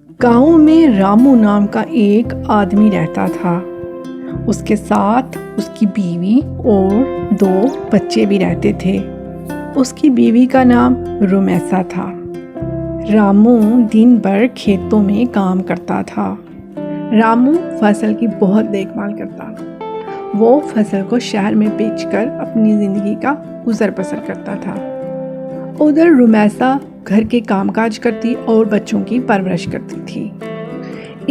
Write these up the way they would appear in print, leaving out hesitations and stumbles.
गांव में रामू नाम का एक आदमी रहता था। उसके साथ उसकी बीवी और 2 बच्चे भी रहते थे। उसकी बीवी का नाम रुमैसा था। रामू दिन भर खेतों में काम करता था। रामू फसल की बहुत देखभाल करता। वो फसल को शहर में बेचकर अपनी ज़िंदगी का गुजर बसर करता था। उधर रुमैसा घर के कामकाज करती और बच्चों की परवरिश करती थी।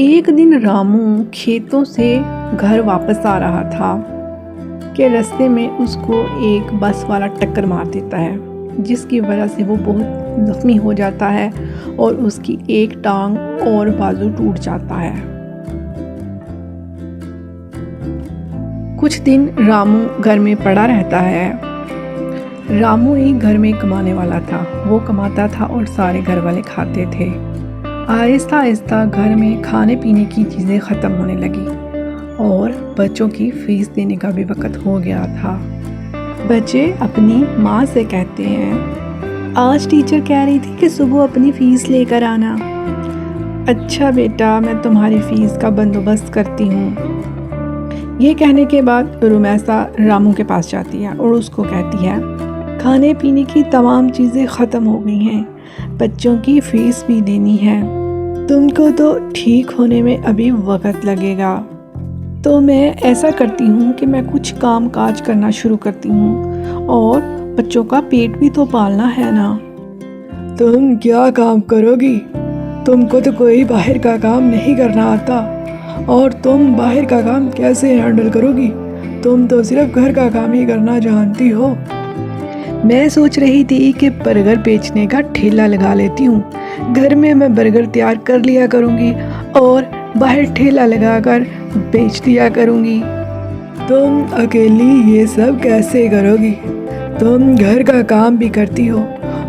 एक दिन रामू खेतों से घर वापस आ रहा था कि रास्ते में उसको एक बस वाला टक्कर मार देता है, जिसकी वजह से वो बहुत जख्मी हो जाता है और उसकी एक टांग और बाजू टूट जाता है। कुछ दिन रामू घर में पड़ा रहता है। रामू ही घर में कमाने वाला था। वो कमाता था और सारे घर वाले खाते थे। आहिस्ता आहिस्ता घर में खाने पीने की चीज़ें ख़त्म होने लगी और बच्चों की फ़ीस देने का भी वक्त हो गया था। बच्चे अपनी माँ से कहते हैं, आज टीचर कह रही थी कि सुबह अपनी फ़ीस लेकर आना। अच्छा बेटा, मैं तुम्हारी फ़ीस का बंदोबस्त करती हूँ। ये कहने के बाद रुमैसा रामू के पास जाती है और उसको कहती है, खाने पीने की तमाम चीज़ें ख़त्म हो गई हैं, बच्चों की फ़ीस भी देनी है। तुमको तो ठीक होने में अभी वक्त लगेगा, तो मैं ऐसा करती हूँ कि मैं कुछ काम काज करना शुरू करती हूँ और बच्चों का पेट भी तो पालना है ना। तुम क्या काम करोगी? तुमको तो कोई बाहर का काम नहीं करना आता, और तुम बाहर का काम कैसे हैंडल करोगी? तुम तो सिर्फ घर का काम ही करना जानती हो। मैं सोच रही थी कि बर्गर बेचने का ठेला लगा लेती हूँ। घर में मैं बर्गर तैयार कर लिया करूँगी और बाहर ठेला लगाकर बेच दिया करूँगी। तुम अकेली ये सब कैसे करोगी? तुम घर का काम भी करती हो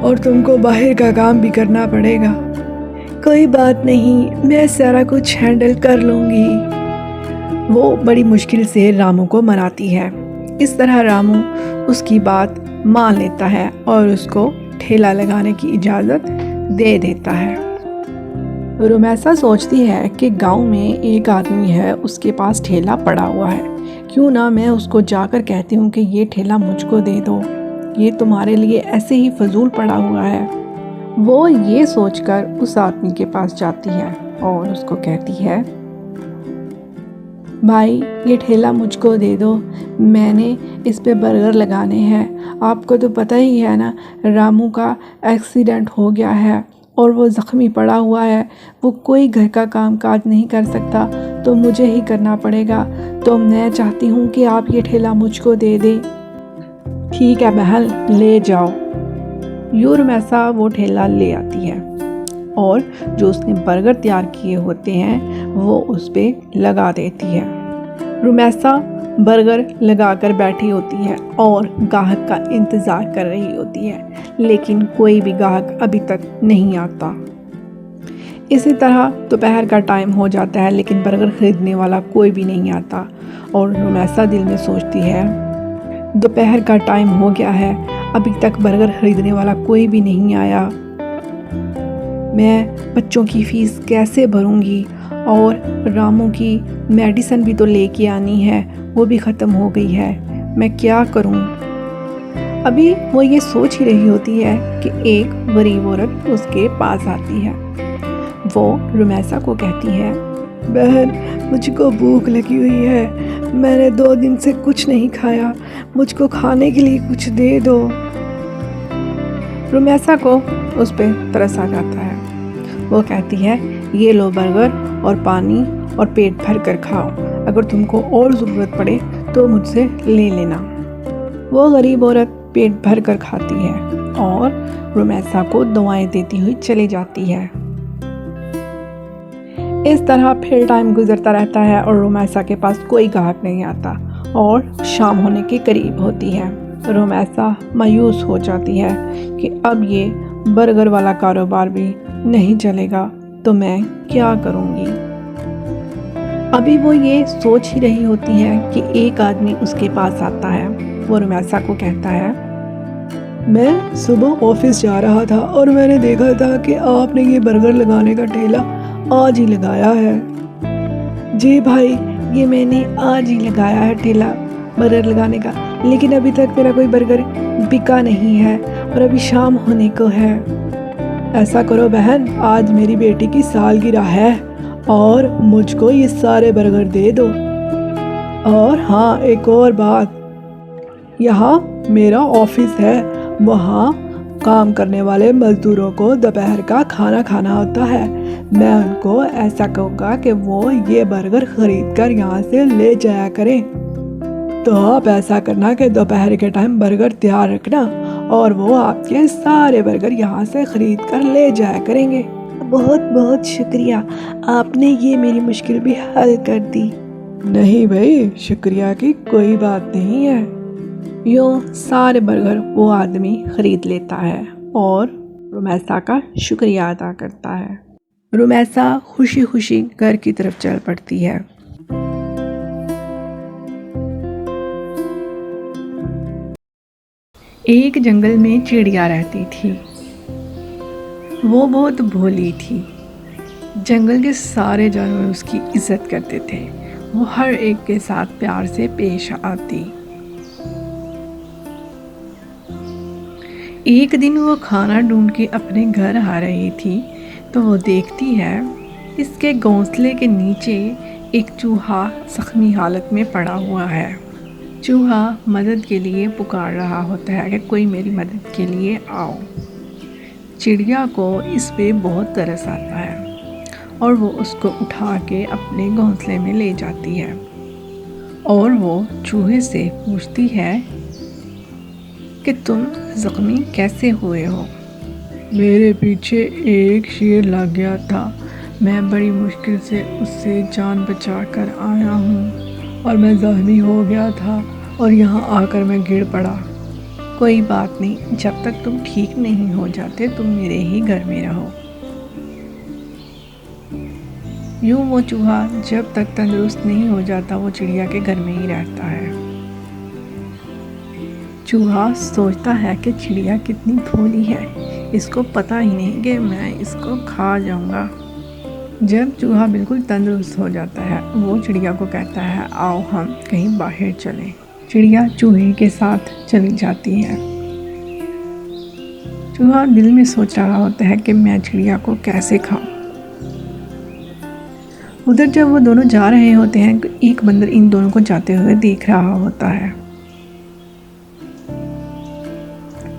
और तुमको बाहर का काम भी करना पड़ेगा। कोई बात नहीं, मैं सारा कुछ हैंडल कर लूँगी। वो बड़ी मुश्किल से रामू को मनाती है। इस तरह रामू उसकी बात मान लेता है और उसको ठेला लगाने की इजाज़त दे देता है। रुमैसा सोचती है कि गांव में एक आदमी है, उसके पास ठेला पड़ा हुआ है। क्यों ना मैं उसको जाकर कहती हूँ कि ये ठेला मुझको दे दो, ये तुम्हारे लिए ऐसे ही फजूल पड़ा हुआ है। वो ये सोचकर उस आदमी के पास जाती है और उसको कहती है, भाई ये ठेला मुझको दे दो, मैंने इस पे बर्गर लगाने हैं। आपको तो पता ही है ना, रामू का एक्सीडेंट हो गया है और वो ज़ख्मी पड़ा हुआ है। वो कोई घर का काम काज नहीं कर सकता, तो मुझे ही करना पड़ेगा। तो मैं चाहती हूँ कि आप ये ठेला मुझको दे दें। ठीक है बहन, ले जाओ। रुमैसा वो ठेला ले आती है और जो उसने बर्गर तैयार किए होते हैं वो उस पर लगा देती है। रुमैसा बर्गर लगाकर बैठी होती है और ग्राहक का इंतज़ार कर रही होती है, लेकिन कोई भी ग्राहक अभी तक नहीं आता। इसी तरह दोपहर का टाइम हो जाता है, लेकिन बर्गर ख़रीदने वाला कोई भी नहीं आता और रुमैसा दिल में सोचती है, दोपहर का टाइम हो गया है, अभी तक बर्गर ख़रीदने वाला कोई भी नहीं आया। मैं बच्चों की फ़ीस कैसे भरूंगी और रामू की मेडिसिन भी तो लेके आनी है, वो भी ख़त्म हो गई है। मैं क्या करूं? अभी वो ये सोच ही रही होती है कि एक गरीब औरत उसके पास आती है। वो रुमैसा को कहती है, बहन मुझको भूख लगी हुई है, मैंने 2 दिन से कुछ नहीं खाया, मुझको खाने के लिए कुछ दे दो। रुमैसा को उस पर तरस आ जाता है। वो कहती है, ये लो बर्गर और पानी और पेट भर कर खाओ, अगर तुमको और ज़रूरत पड़े तो मुझसे ले लेना। वो गरीब औरत पेट भर कर खाती है और रुमैसा को दवाएं देती हुई चली जाती है। इस तरह फिर टाइम गुजरता रहता है और रुमैसा के पास कोई ग्राहक नहीं आता और शाम होने के करीब होती है। रुमैसा मायूस हो जाती है कि अब ये बर्गर वाला कारोबार भी नहीं चलेगा, तो मैं क्या करूँगी। अभी वो ये सोच ही रही होती है कि एक आदमी उसके पास आता है। वो रुमैसा को कहता है, मैं सुबह ऑफिस जा रहा था और मैंने देखा था कि आपने ये बर्गर लगाने का ठेला आज ही लगाया है। जी भाई, ये मैंने आज ही लगाया है ठेला बर्गर लगाने का, लेकिन अभी तक मेरा कोई बर्गर बिका नहीं है और अभी शाम होने को है। ऐसा करो बहन, आज मेरी बेटी की सालगिरह है और मुझको ये सारे बर्गर दे दो। और हाँ, एक और बात, यहाँ मेरा ऑफिस है, वहाँ काम करने वाले मजदूरों को दोपहर का खाना खाना होता है। मैं उनको ऐसा कहूँगा कि वो ये बर्गर खरीद कर यहाँ से ले जाया करें। तो आप ऐसा करना कि दोपहर के टाइम बर्गर तैयार रखना और वो आपके सारे बर्गर यहाँ से खरीद कर ले जाया करेंगे। बहुत बहुत शुक्रिया, आपने ये मेरी मुश्किल भी हल कर दी। नहीं भाई, शुक्रिया की कोई बात नहीं है। यूँ सारे बर्गर वो आदमी खरीद लेता है और रुमैसा का शुक्रिया अदा करता है। रुमैसा खुशी खुशी घर की तरफ चल पड़ती है। एक जंगल में चिड़िया रहती थी। वो बहुत भोली थी। जंगल के सारे जानवर उसकी इज्जत करते थे। वो हर एक के साथ प्यार से पेश आती। एक दिन वो खाना ढूंढ के अपने घर आ रही थी तो वो देखती है इसके घोंसले के नीचे एक चूहा जख्मी हालत में पड़ा हुआ है। चूहा मदद के लिए पुकार रहा होता है कि कोई मेरी मदद के लिए आओ। चिड़िया को इस पे बहुत तरस आता है और वो उसको उठा के अपने घोंसले में ले जाती है और वो चूहे से पूछती है कि तुम ज़ख्मी कैसे हुए हो। मेरे पीछे एक शेर लग गया था, मैं बड़ी मुश्किल से उससे जान बचा कर आया हूँ और मैं ज़ख्मी हो गया था और यहाँ आकर मैं गिर पड़ा। कोई बात नहीं, जब तक तुम ठीक नहीं हो जाते तुम मेरे ही घर में रहो। यूँ वो चूहा जब तक तंदुरुस्त नहीं हो जाता वो चिड़िया के घर में ही रहता है। चूहा सोचता है कि चिड़िया कितनी भोली है, इसको पता ही नहीं कि मैं इसको खा जाऊंगा। जब चूहा बिल्कुल तंदुरुस्त हो जाता है वो चिड़िया को कहता है आओ हम कहीं बाहर चलें। चिड़िया चूहे के साथ चली जाती है। चूहा दिल में सोच रहा होता है कि मैं चिड़िया को कैसे खाऊं। उधर जब वो दोनों जा रहे होते हैं एक बंदर इन दोनों को जाते हुए देख रहा होता है।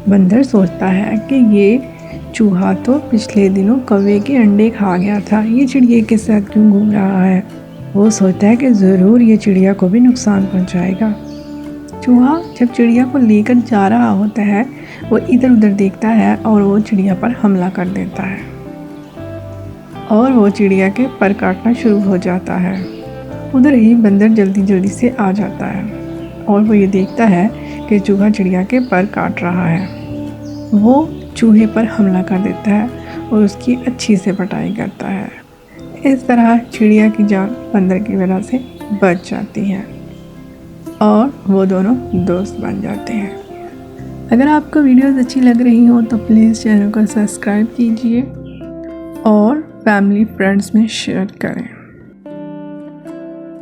बंदर सोचता है कि ये चूहा तो पिछले दिनों कौवे के अंडे खा गया था, ये चिड़िया के साथ क्यों घूम रहा है। वो सोचता है कि ज़रूर ये चिड़िया को भी नुकसान पहुंचाएगा। चूहा जब चिड़िया को लेकर जा रहा होता है वो इधर उधर देखता है और वो चिड़िया पर हमला कर देता है और वो चिड़िया के पर काटना शुरू हो जाता है। उधर ही बंदर जल्दी जल्दी से आ जाता है और वो ये देखता है कि चूहा चिड़िया के पर काट रहा है। वो चूहे पर हमला कर देता है और उसकी अच्छी से पिटाई करता है। इस तरह चिड़िया की जान बंदर की वजह से बच जाती है और वो दोनों दोस्त बन जाते हैं। अगर आपको वीडियोस अच्छी लग रही हो तो प्लीज़ चैनल को सब्सक्राइब कीजिए और फैमिली फ्रेंड्स में शेयर करें।